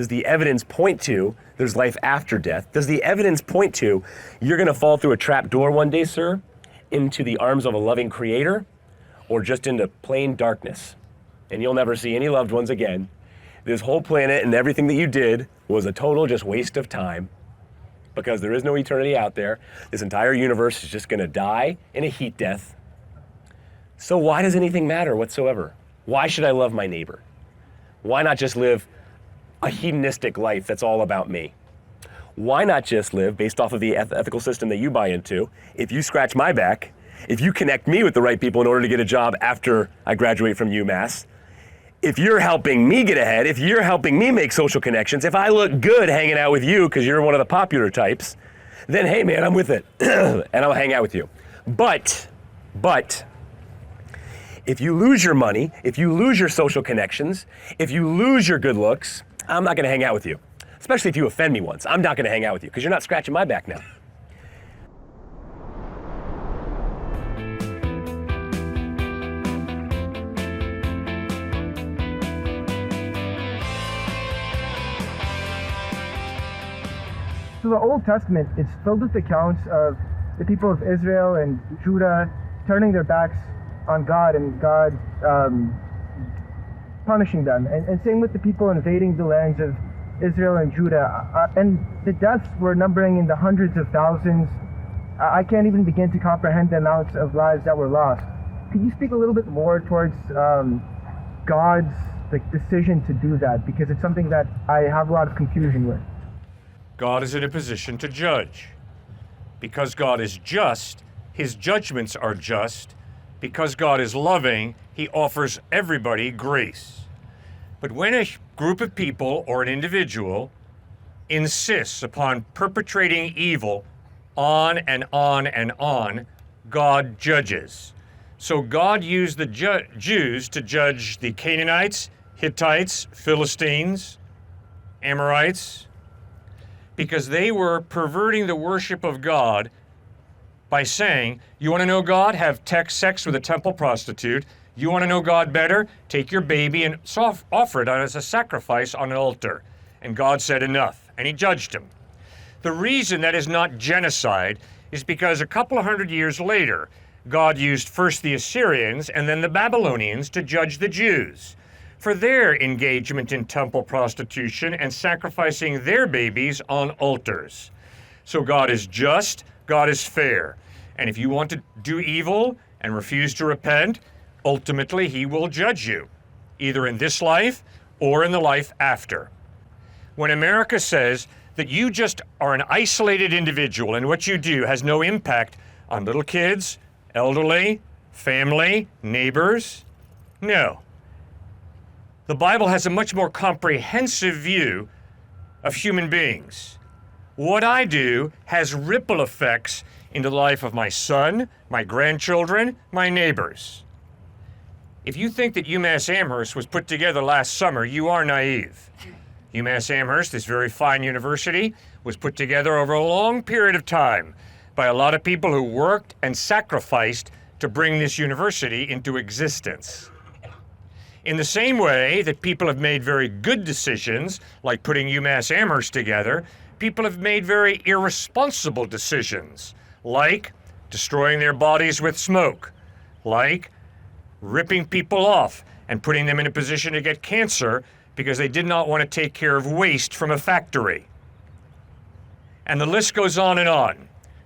Does the evidence point to there's life after death? Does the evidence point to you're going to fall through a trap door one day, sir, into the arms of a loving creator, or just into plain darkness, and you'll never see any loved ones again? This whole planet and everything that you did was a total just waste of time, because there is no eternity out there. This entire universe is just going to die in a heat death. So why does anything matter whatsoever? Why should I love my neighbor? Why not just live a hedonistic life that's all about me? Why not just live based off of the ethical system that you buy into? If you scratch my back, if you connect me with the right people in order to get a job after I graduate from UMass, if you're helping me get ahead, if you're helping me make social connections, if I look good hanging out with you because you're one of the popular types, then hey man, I'm with it, and I'll hang out with you. But, if you lose your money, if you lose your social connections, if you lose your good looks, I'm not gonna hang out with you. Especially if you offend me once. I'm not gonna hang out with you because you're not scratching my back now. So the Old Testament is filled with accounts of the people of Israel and Judah turning their backs on God and God punishing them. And same with the people invading the lands of Israel and Judah. And the deaths were numbering in the hundreds of thousands. I can't even begin to comprehend the amounts of lives that were lost. Could you speak a little bit more towards God's decision to do that? Because it's something that I have a lot of confusion with. God is in a position to judge. Because God is just, his judgments are just. Because God is loving, he offers everybody grace. But when a group of people or an individual insists upon perpetrating evil on and on and on, God judges. So God used the Jews to judge the Canaanites, Hittites, Philistines, Amorites, because they were perverting the worship of God by saying, you want to know God? Have sex with a temple prostitute. You want to know God better? Take your baby and offer it as a sacrifice on an altar. And God said enough, and he judged him. The reason that is not genocide is because a couple of hundred years later, God used first the Assyrians and then the Babylonians to judge the Jews for their engagement in temple prostitution and sacrificing their babies on altars. So God is just, God is fair. And if you want to do evil and refuse to repent, ultimately he will judge you, either in this life or in the life after. When America says that you just are an isolated individual and what you do has no impact on little kids, elderly, family, neighbors, no. The Bible has a much more comprehensive view of human beings. What I do has ripple effects into the life of my son, my grandchildren, my neighbors. If you think that UMass Amherst was put together last summer, you are naive. UMass Amherst, this very fine university, was put together over a long period of time by a lot of people who worked and sacrificed to bring this university into existence. In the same way that people have made very good decisions, like putting UMass Amherst together, people have made very irresponsible decisions, like destroying their bodies with smoke, like ripping people off and putting them in a position to get cancer because they did not want to take care of waste from a factory. And the list goes on,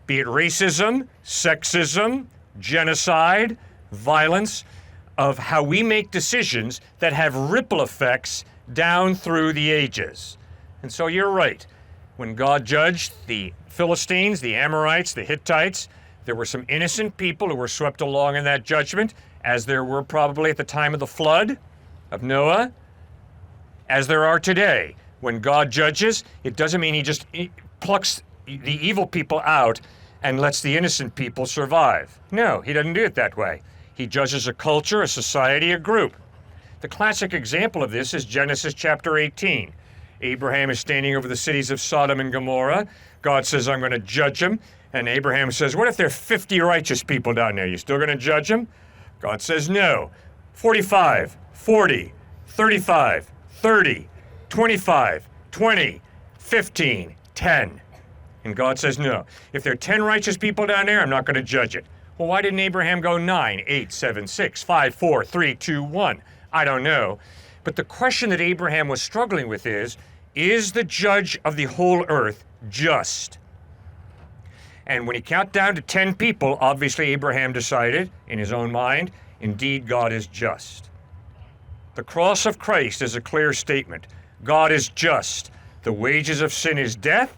be it racism, sexism, genocide, violence, of how we make decisions that have ripple effects down through the ages. And so you're right. When God judged the Philistines, the Amorites, the Hittites, there were some innocent people who were swept along in that judgment, as there were probably at the time of the flood of Noah, as there are today. When God judges, it doesn't mean he just plucks the evil people out and lets the innocent people survive. No, he doesn't do it that way. He judges a culture, a society, a group. The classic example of this is Genesis chapter 18. Abraham is standing over the cities of Sodom and Gomorrah. God says, I'm going to judge them. And Abraham says, what if there are 50 righteous people down there? You still going to judge them? God says, no. 45, 40, 35, 30, 25, 20, 15, 10. And God says, no. If there are 10 righteous people down there, I'm not going to judge it. Well, why didn't Abraham go 9, 8, 7, 6, 5, 4, 3, 2, 1? I don't know. But the question that Abraham was struggling with is the judge of the whole earth just? And when he counted down to 10 people, obviously Abraham decided in his own mind, indeed God is just. The cross of Christ is a clear statement. God is just. The wages of sin is death,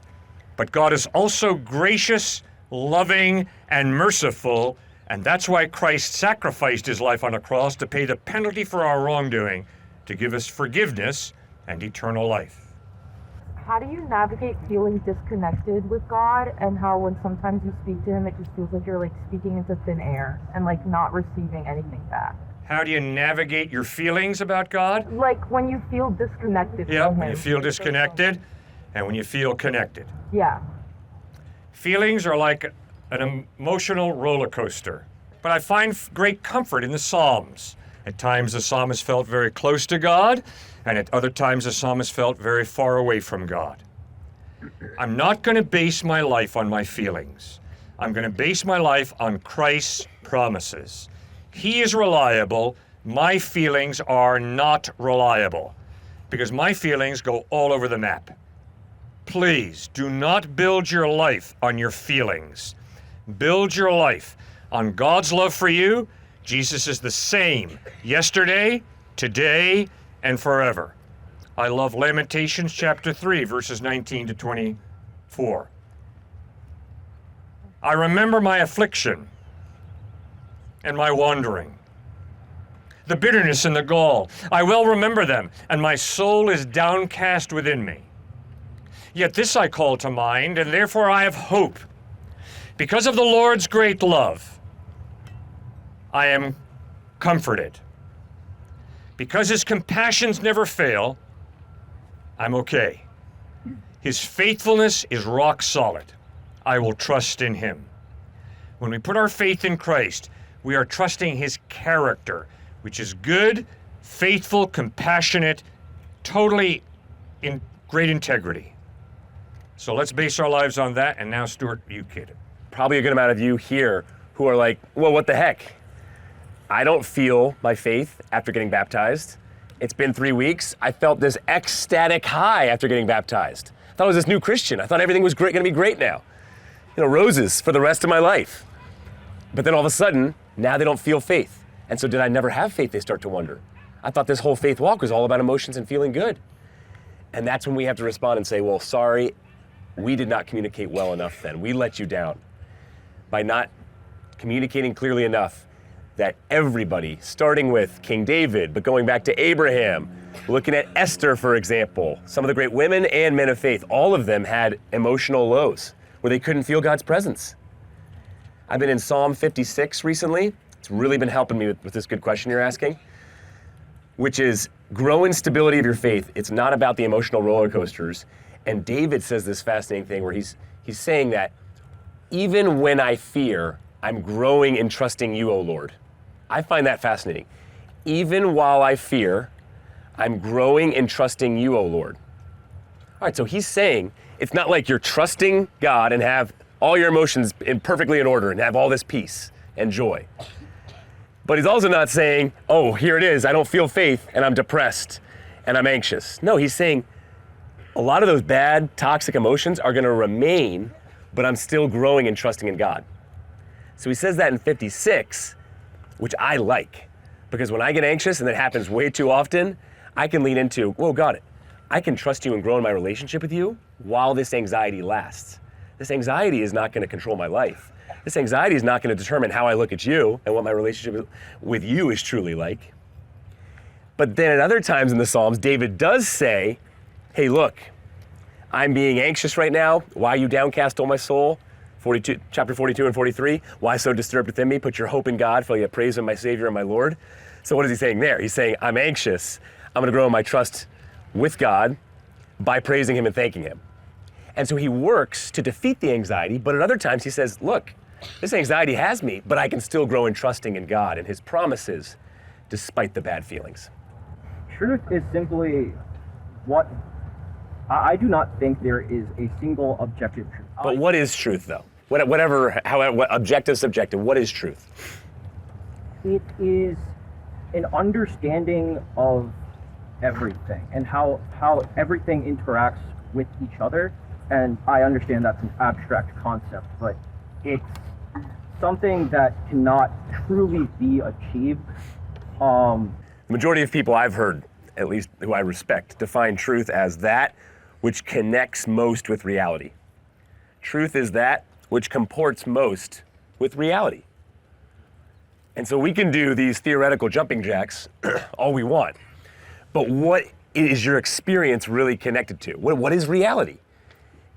but God is also gracious, loving, and merciful, and that's why Christ sacrificed his life on a cross to pay the penalty for our wrongdoing, to give us forgiveness and eternal life. How do you navigate feeling disconnected with God, and how when sometimes you speak to him, it just feels like you're like speaking into thin air and like not receiving anything back? How do you navigate your feelings about God? Like when you feel disconnected Yeah, from him. when you feel disconnected and when you feel connected. Yeah. Feelings are like an emotional roller coaster, but I find great comfort in the Psalms. At times the psalmist felt very close to God, and at other times the psalmist felt very far away from God. I'm not going to base my life on my feelings. I'm going to base my life on Christ's promises. He is reliable. My feelings are not reliable, because my feelings go all over the map. Please do not build your life on your feelings. Build your life on God's love for you. Jesus is the same yesterday, today, and forever. I love Lamentations chapter 3, verses 19 to 24. I remember my affliction and my wandering, the bitterness and the gall. I well remember them, and my soul is downcast within me. Yet this I call to mind, and therefore I have hope. Because of the Lord's great love, I am comforted. Because his compassions never fail, I'm okay. His faithfulness is rock solid. I will trust in him. When we put our faith in Christ, we are trusting his character, which is good, faithful, compassionate, totally in great integrity. So let's base our lives on that. And now, Stuart, you kid it. Probably a good amount of you here who are like, well, what the heck? I don't feel my faith after getting baptized. It's been 3 weeks. I felt this ecstatic high after getting baptized. I thought I was this new Christian. I thought everything was great, gonna be great now. You know, roses for the rest of my life. But then all of a sudden, now they don't feel faith. And so did I never have faith? They start to wonder. I thought this whole faith walk was all about emotions and feeling good. And that's when we have to respond and say, well, sorry, we did not communicate well enough then. We let you down by not communicating clearly enough that everybody, starting with King David, but going back to Abraham, looking at Esther, for example, some of the great women and men of faith, all of them had emotional lows where they couldn't feel God's presence. I've been in Psalm 56 recently. It's really been helping me with this good question you're asking, which is grow in stability of your faith. It's not about the emotional roller coasters. And David says this fascinating thing where he's saying that even when I fear, I'm growing in trusting you, O Lord. I find that fascinating. Even while I fear, I'm growing in trusting you, O Lord. All right, so he's saying it's not like you're trusting God and have all your emotions perfectly in order and have all this peace and joy. But he's also not saying, oh, here it is, I don't feel faith and I'm depressed and I'm anxious. No, he's saying a lot of those bad, toxic emotions are gonna remain, but I'm still growing and trusting in God. So he says that in 56, which I like, because when I get anxious and that happens way too often, I can lean into, whoa, God, I can trust you and grow in my relationship with you while this anxiety lasts. This anxiety is not gonna control my life. This anxiety is not gonna determine how I look at you and what my relationship with you is truly like. But then at other times in the Psalms, David does say, hey, look, I'm being anxious right now. Why are you downcast, O my soul? Chapter 42 and 43. Why so disturbed within me? Put your hope in God, for you praise him, my Savior and my Lord. So what is he saying there? He's saying, I'm anxious. I'm gonna grow in my trust with God by praising him and thanking him. And so he works to defeat the anxiety, but at other times he says, look, this anxiety has me, but I can still grow in trusting in God and his promises despite the bad feelings. Truth is simply what I do not think there is a single objective truth. But what is truth, though? What objective, subjective, what is truth? It is an understanding of everything and how everything interacts with each other. And I understand that's an abstract concept, but it's something that cannot truly be achieved. The majority of people I've heard, at least who I respect, define truth as that which connects most with reality. Truth is that which comports most with reality. And so we can do these theoretical jumping jacks all we want, but what is your experience really connected to? What is reality?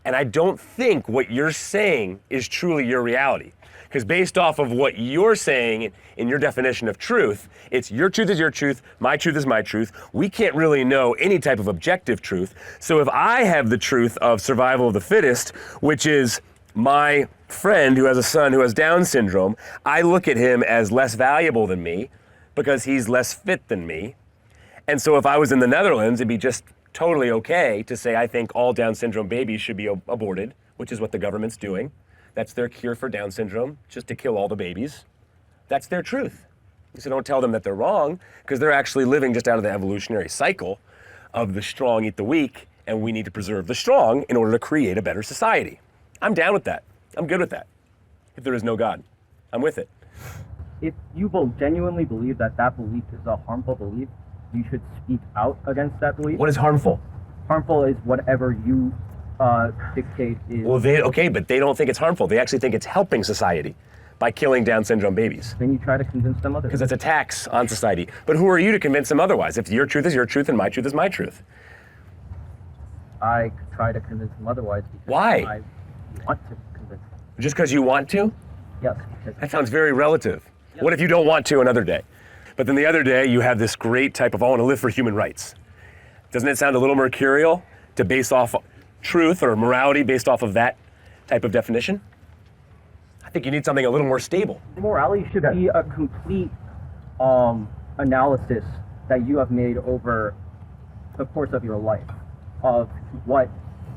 And I don't think what you're saying is truly your reality. Because based off of what you're saying in your definition of truth, it's your truth is your truth, my truth is my truth. We can't really know any type of objective truth. So if I have the truth of survival of the fittest, which is my friend who has a son who has Down syndrome, I look at him as less valuable than me because he's less fit than me. And so if I was in the Netherlands, it'd be just totally okay to say I think all Down syndrome babies should be aborted, which is what the government's doing. That's their cure for Down syndrome, just to kill all the babies. That's their truth. So don't tell them that they're wrong, because they're actually living just out of the evolutionary cycle of the strong eat the weak, and we need to preserve the strong in order to create a better society. I'm down with that. I'm good with that. If there is no God, I'm with it. If you genuinely believe that that belief is a harmful belief, you should speak out against that belief. What is harmful? Harmful is whatever you dictate is... Well, but they don't think it's harmful. They actually think it's helping society by killing Down syndrome babies. Then you try to convince them otherwise. Because it's a tax on society. But who are you to convince them otherwise? If your truth is your truth and my truth is my truth. I try to convince them otherwise because Why? I want to convince them. Just because you want to? Yes. Because That sounds very relative. Yeah. What if you don't want to another day? But then the other day you have this great type of, I want to live for human rights. Doesn't it sound a little mercurial to base off truth or morality based off of that type of definition? I think you need something a little more stable. Morality should be a complete analysis that you have made over the course of your life of what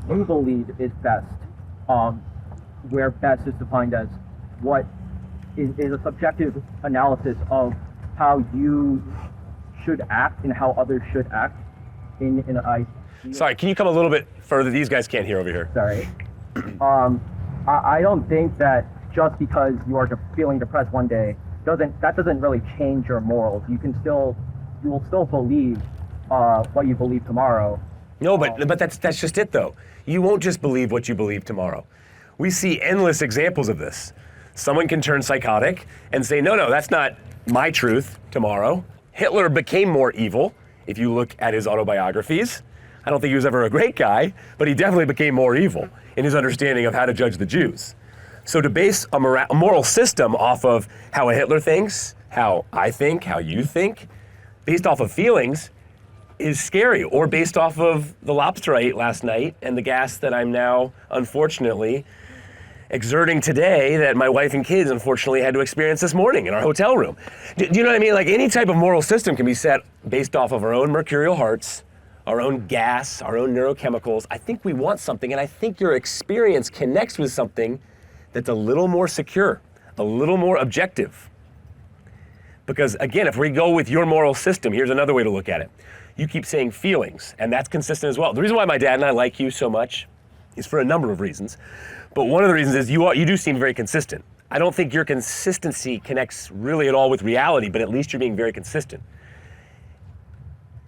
you believe is best, where best is defined as what is a subjective analysis of how you should act and how others should act in an idea. Sorry, can you come a little bit further? These guys can't hear over here. Sorry. I don't think that just because you are feeling depressed one day doesn't really change your morals. You will still believe what you believe tomorrow. No, but that's just it though. You won't just believe what you believe tomorrow. We see endless examples of this. Someone can turn psychotic and say, no, that's not my truth tomorrow. Hitler became more evil if you look at his autobiographies. I don't think he was ever a great guy, but he definitely became more evil in his understanding of how to judge the Jews. So to base a moral system off of how a Hitler thinks, how I think, how you think, based off of feelings, is scary. Or based off of the lobster I ate last night and the gas that I'm now, unfortunately, exerting today that my wife and kids, unfortunately, had to experience this morning in our hotel room. Do you know what I mean? Like any type of moral system can be set based off of our own mercurial hearts, our own gas, our own neurochemicals. I think we want something, and I think your experience connects with something that's a little more secure, a little more objective. Because again, if we go with your moral system, here's another way to look at it. You keep saying feelings, and that's consistent as well. The reason why my dad and I like you so much is for a number of reasons. But one of the reasons is you do seem very consistent. I don't think your consistency connects really at all with reality, but at least you're being very consistent.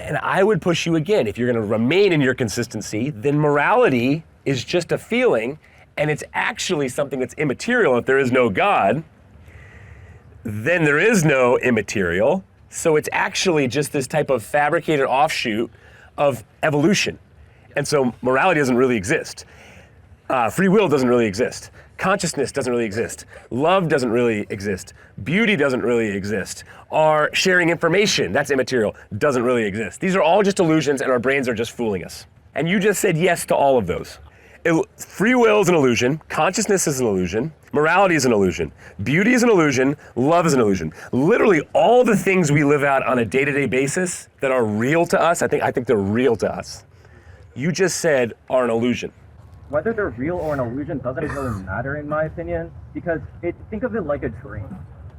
And I would push you again, if you're going to remain in your consistency, then morality is just a feeling, and it's actually something that's immaterial. If there is no God, then there is no immaterial. So it's actually just this type of fabricated offshoot of evolution. And so morality doesn't really exist. Free will doesn't really exist. Consciousness doesn't really exist. Love doesn't really exist. Beauty doesn't really exist. Our sharing information, that's immaterial, doesn't really exist. These are all just illusions, and our brains are just fooling us. And you just said yes to all of those. Free will is an illusion. Consciousness is an illusion. Morality is an illusion. Beauty is an illusion. Love is an illusion. Literally all the things we live out on a day-to-day basis that are real to us, I think they're real to us. you just said are an illusion. Whether they're real or an illusion doesn't really matter in my opinion, because think of it like a dream.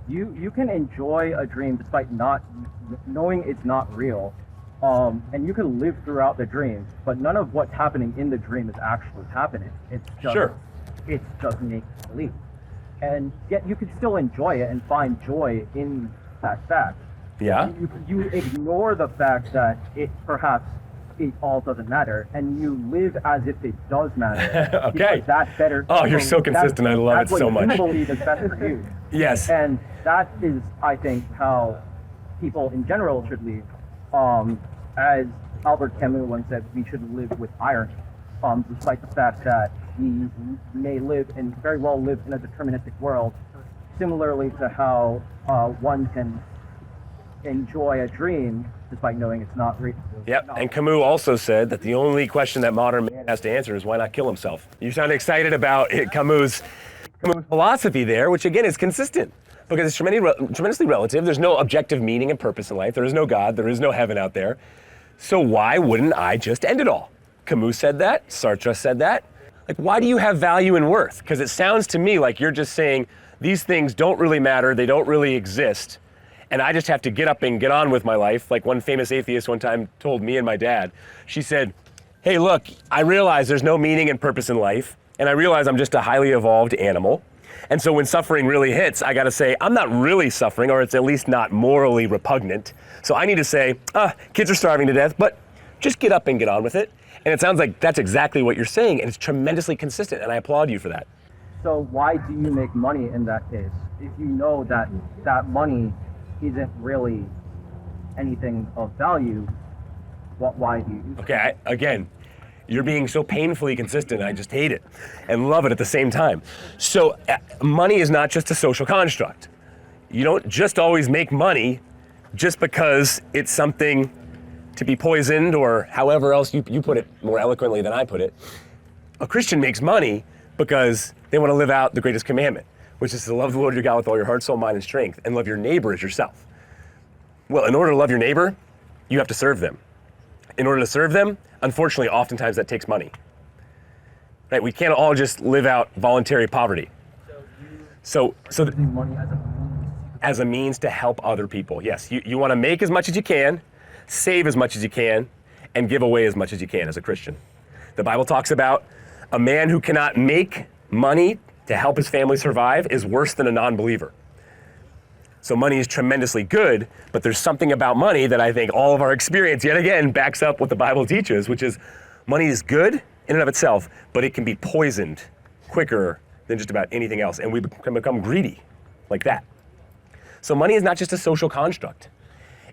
You can enjoy a dream despite not knowing it's not real, and you can live throughout the dream, but none of what's happening in the dream is actually happening. It's just make believe, and yet you can still enjoy it and find joy in that fact. Yeah. You ignore the fact that it all doesn't matter, and you live as if it does matter. Okay. Because that's better. Oh, you're so consistent. I love it so much. That's what you believe is best for you. Yes. And that is, I think, how people in general should live. As Albert Camus once said, we should live with irony, despite the fact that we may very well live in a deterministic world, similarly to how one can enjoy a dream despite knowing it's not real. Yep, and Camus also said that the only question that modern man has to answer is why not kill himself. You sound excited about Camus' philosophy there, which again is consistent, because it's tremendously relative. There's no objective meaning and purpose in life. There is no God. There is no heaven out there. So why wouldn't I just end it all? Camus said that. Sartre said that. Like, why do you have value and worth? Because it sounds to me like you're just saying these things don't really matter. They don't really exist. And I just have to get up and get on with my life. Like one famous atheist one time told me and my dad, she said, hey, look, I realize there's no meaning and purpose in life. And I realize I'm just a highly evolved animal. And so when suffering really hits, I gotta say, I'm not really suffering, or it's at least not morally repugnant. So I need to say, kids are starving to death, but just get up and get on with it. And it sounds like that's exactly what you're saying, and it's tremendously consistent, and I applaud you for that. So why do you make money in that case? If you know that that money isn't really anything of value, why do you use it? Okay, again, you're being so painfully consistent, I just hate it and love it at the same time. So money is not just a social construct. You don't just always make money just because it's something to be poisoned, or however else you put it more eloquently than I put it. A Christian makes money because they want to live out the greatest commandment, which is to love the Lord your God with all your heart, soul, mind, and strength, and love your neighbor as yourself. Well, in order to love your neighbor, you have to serve them. In order to serve them, unfortunately, oftentimes that takes money. Right? We can't all just live out voluntary poverty. So Money as a means to help other people. Yes, you want to make as much as you can, save as much as you can, and give away as much as you can as a Christian. The Bible talks about a man who cannot make money to help his family survive is worse than a non-believer. So money is tremendously good, but there's something about money that I think all of our experience, yet again, backs up what the Bible teaches, which is money is good in and of itself, but it can be poisoned quicker than just about anything else, and we can become greedy like that. So money is not just a social construct.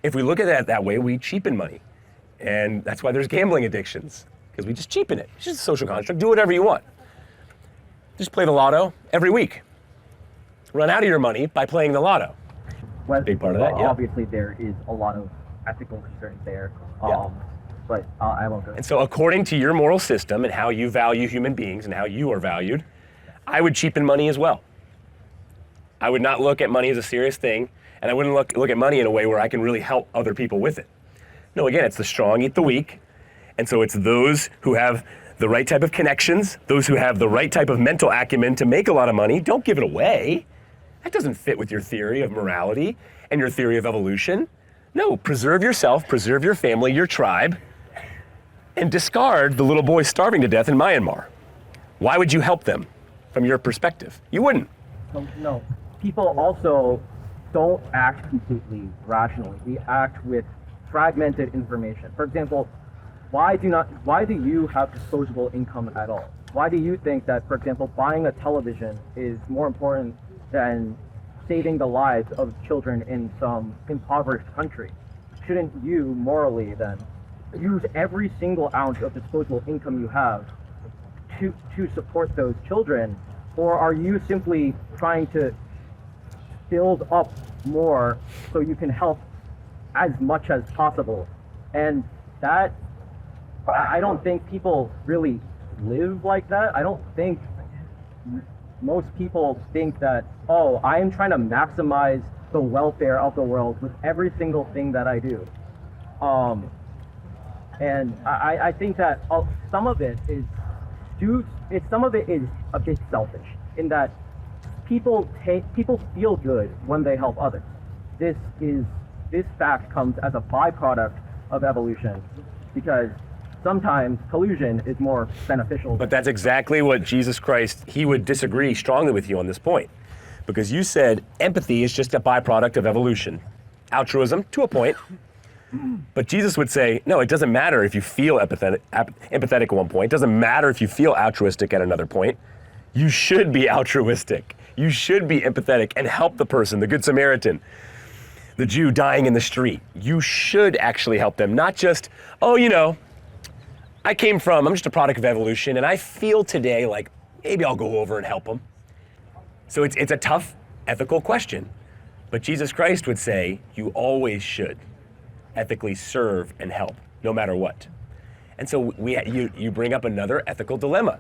If we look at it that way, we cheapen money. And that's why there's gambling addictions, because we just cheapen it. It's just a social construct. Do whatever you want. Just play the lotto every week. Run out of your money by playing the lotto. Big part of that, yeah. Obviously, there is a lot of ethical concerns there, Yeah. but I won't go. And so according to your moral system and how you value human beings and how you are valued, I would cheapen money as well. I would not look at money as a serious thing, and I wouldn't look at money in a way where I can really help other people with it. No, again, it's the strong eat the weak, and so it's those who have the right type of connections, those who have the right type of mental acumen to make a lot of money. Don't give it away. That doesn't fit with your theory of morality and your theory of evolution. No, preserve yourself, preserve your family, your tribe, and discard the little boy starving to death in Myanmar. Why would you help them from your perspective? You wouldn't. No. People also don't act completely rationally. We act with fragmented information. For example, why do you have disposable income at all? Why do you think that, for example, buying a television is more important than saving the lives of children in some impoverished country? Shouldn't you morally then use every single ounce of disposable income you have to support those children? Or are you simply trying to build up more so you can help as much as possible? And that, I don't think people really live like that. I don't think most people think that, oh, I am trying to maximize the welfare of the world with every single thing that I do. And I think that some of it is a bit selfish in that people feel good when they help others. This fact comes as a byproduct of evolution, because sometimes collusion is more beneficial. But that's exactly what Jesus Christ, he would disagree strongly with you on this point. Because you said empathy is just a byproduct of evolution. Altruism, to a point. But Jesus would say, no, it doesn't matter if you feel empathetic at one point. It doesn't matter if you feel altruistic at another point. You should be altruistic. You should be empathetic and help the person, the Good Samaritan, the Jew dying in the street. You should actually help them, not just, oh, I'm just a product of evolution, and I feel today like maybe I'll go over and help them. So it's a tough ethical question. But Jesus Christ would say you always should ethically serve and help, no matter what. And so you bring up another ethical dilemma.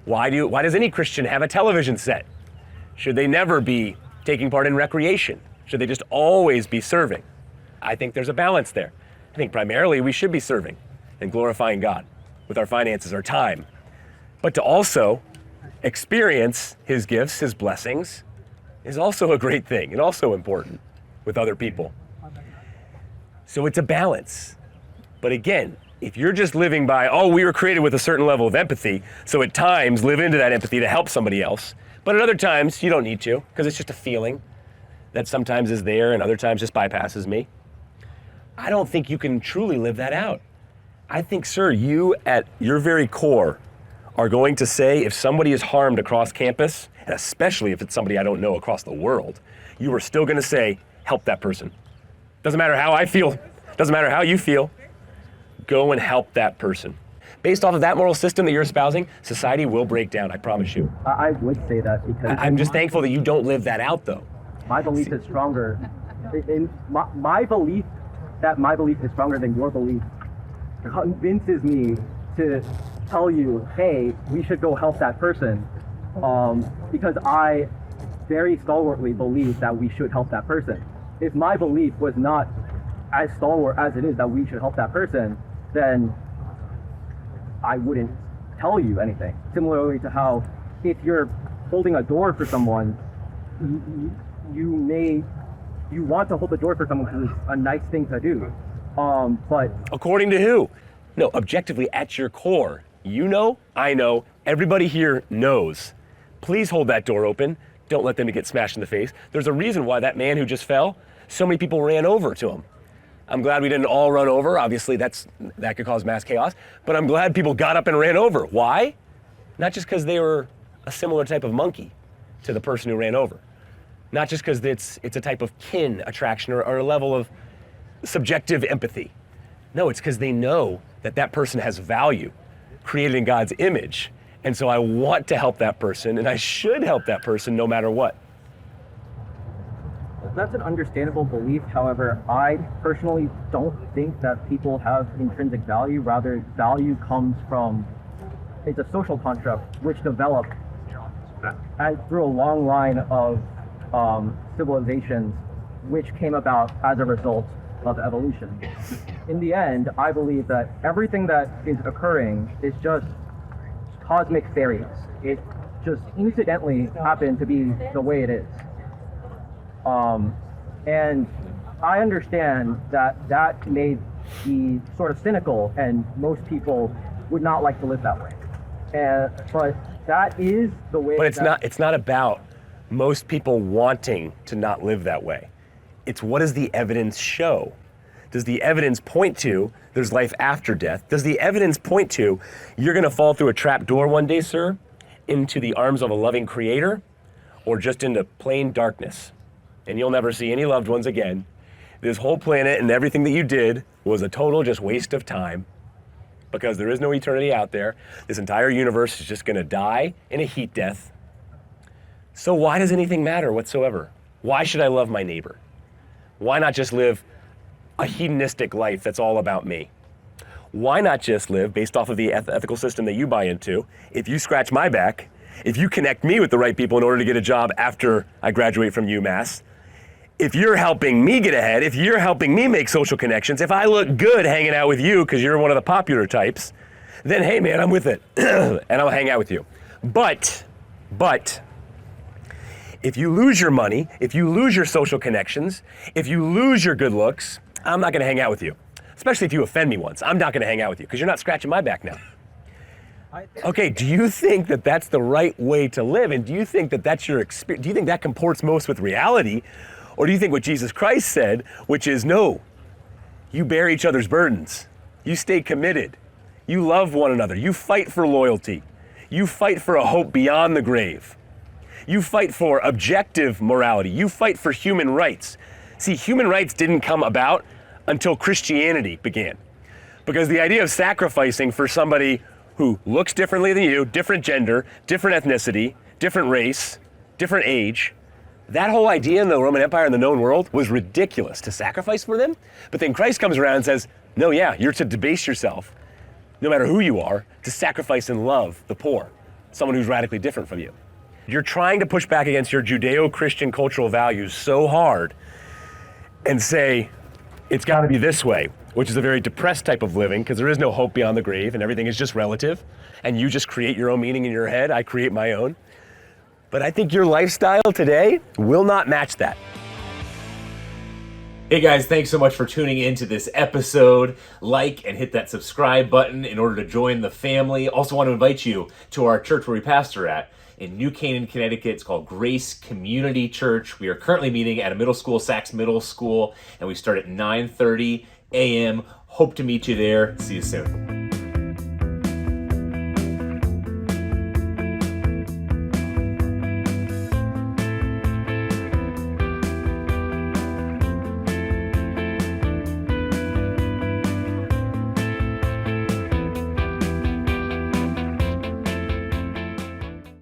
Why does any Christian have a television set? Should they never be taking part in recreation? Should they just always be serving? I think there's a balance there. I think primarily we should be serving and glorifying God with our finances, our time. But to also experience his gifts, his blessings, is also a great thing and also important with other people. So it's a balance. But again, if you're just living by, we were created with a certain level of empathy, so at times live into that empathy to help somebody else, but at other times you don't need to, because it's just a feeling that sometimes is there and other times just bypasses me. I don't think you can truly live that out. I think, sir, you at your very core are going to say if somebody is harmed across campus, and especially if it's somebody I don't know across the world, you are still going to say, help that person. Doesn't matter how I feel, doesn't matter how you feel, go and help that person. Based off of that moral system that you're espousing, society will break down, I promise you. I would say that because I'm just thankful that you don't live that out, though. my belief is stronger. My belief that my belief is stronger than your belief convinces me to tell you, hey, we should go help that person, because I very stalwartly believe that we should help that person. If my belief was not as stalwart as it is that we should help that person, then I wouldn't tell you anything. Similarly to how if you're holding a door for someone, you want to hold the door for someone because it's a nice thing to do. But according to who? No, objectively at your core, you know, I know, everybody here knows. Please hold that door open. Don't let them get smashed in the face. There's a reason why that man who just fell, so many people ran over to him. I'm glad we didn't all run over. Obviously, that could cause mass chaos. But I'm glad people got up and ran over. Why? Not just because they were a similar type of monkey to the person who ran over. Not just because it's a type of kin attraction or a level of subjective empathy. No, it's because they know that person has value, created in God's image. And so I want to help that person, and I should help that person no matter what. That's an understandable belief. However, I personally don't think that people have intrinsic value. Rather, value comes from, it's a social construct which developed through a long line of civilizations which came about as a result of evolution. In the end, I believe that everything that is occurring is just cosmic fairies. It just incidentally happened to be the way it is. And I understand that may be sort of cynical, and most people would not like to live that way. But that is the way. But it's not about most people wanting to not live that way. It's what does the evidence show? Does the evidence point to there's life after death? Does the evidence point to you're going to fall through a trap door one day, sir, into the arms of a loving creator, or just into plain darkness? And you'll never see any loved ones again. This whole planet and everything that you did was a total just waste of time, because there is no eternity out there. This entire universe is just going to die in a heat death. So why does anything matter whatsoever? Why should I love my neighbor? Why not just live a hedonistic life that's all about me? Why not just live based off of the ethical system that you buy into? If you scratch my back, if you connect me with the right people in order to get a job after I graduate from UMass, if you're helping me get ahead, if you're helping me make social connections, if I look good hanging out with you because you're one of the popular types, then hey man, I'm with it and I'll hang out with you. But, if you lose your money, if you lose your social connections, if you lose your good looks, I'm not gonna hang out with you. Especially if you offend me once, I'm not gonna hang out with you because you're not scratching my back now. Okay, do you think that that's the right way to live? And do you think that that's your experience? Do you think that comports most with reality? Or do you think what Jesus Christ said, which is no, you bear each other's burdens, you stay committed, you love one another, you fight for loyalty, you fight for a hope beyond the grave, you fight for objective morality, you fight for human rights. See, human rights didn't come about until Christianity began. Because the idea of sacrificing for somebody who looks differently than you, different gender, different ethnicity, different race, different age, that whole idea in the Roman Empire and the known world was ridiculous, to sacrifice for them. But then Christ comes around and says, no, yeah, you're to debase yourself, no matter who you are, to sacrifice and love the poor, someone who's radically different from you. You're trying to push back against your Judeo-Christian cultural values so hard and say, it's gotta be this way, which is a very depressed type of living because there is no hope beyond the grave and everything is just relative and you just create your own meaning in your head, I create my own. But I think your lifestyle today will not match that. Hey guys, thanks so much for tuning into this episode. Like and hit that subscribe button in order to join the family. Also want to invite you to our church where we pastor at in New Canaan, Connecticut. It's called Grace Community Church. We are currently meeting at a middle school, Saxe Middle School, and we start at 9:30 a.m. Hope to meet you there. See you soon.